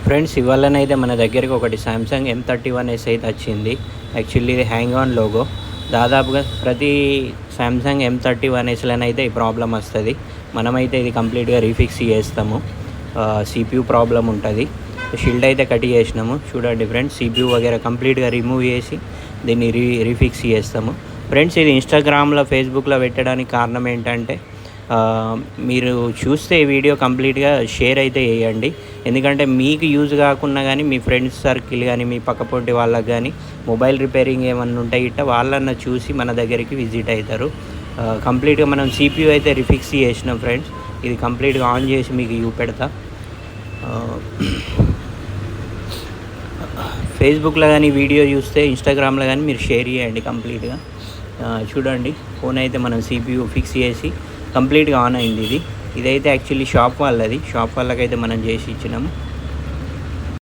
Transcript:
Friends ఇవాళనైతే మన దగ్గరికి ఒకటి సామ్సంగ్ M31s అయితే వచ్చింది. యాక్చువల్లీ ఇది హ్యాంగ్ ఆన్ లోగో. దాదాపుగా ప్రతి సామ్సంగ్ M31sలనైతే ఈ ప్రాబ్లం వస్తుంది. మనమైతే ఇది కంప్లీట్గా రీఫిక్స్ చేస్తాము. CPU ప్రాబ్లం ఉంటుంది. షీల్డ్ అయితే కట్ చేసినాము. చూడండి ఫ్రెండ్స్, CPU వగేరా కంప్లీట్గా రిమూవ్ చేసి దీన్ని రీఫిక్స్ చేస్తాము. ఫ్రెండ్స్ ఇది ఇన్స్టాగ్రామ్లో ఫేస్బుక్లో పెట్టడానికి కారణం ఏంటంటే, మీరు చూస్తే ఈ వీడియో కంప్లీట్గా షేర్ అయితే చేయండి. ఎందుకంటే మీకు యూజ్ కాకుండా కానీ మీ ఫ్రెండ్స్ సర్కిల్ కానీ మీ పక్కపొంటి వాళ్ళకి కానీ మొబైల్ రిపేరింగ్ ఏమన్నా ఉంటాయి ఇట్ట వాళ్ళన్న చూసి మన దగ్గరికి విజిట్ అవుతారు. కంప్లీట్గా మనం CPU అయితే రిఫిక్స్ చేసినాం ఫ్రెండ్స్. ఇది కంప్లీట్గా ఆన్ చేసి మీకు చూపెడతా. ఫేస్బుక్లో కానీ వీడియో చూస్తే ఇన్స్టాగ్రామ్లో కానీ మీరు షేర్ చేయండి కంప్లీట్గా. చూడండి, ఫోన్ అయితే మనం CPU ఫిక్స్ చేసి కంప్లీట్గా ఆన్ అయింది. ఇదైతే యాక్చువల్లీ షాప్ వాళ్ళకైతే మనం చేసి ఇచ్చినాము.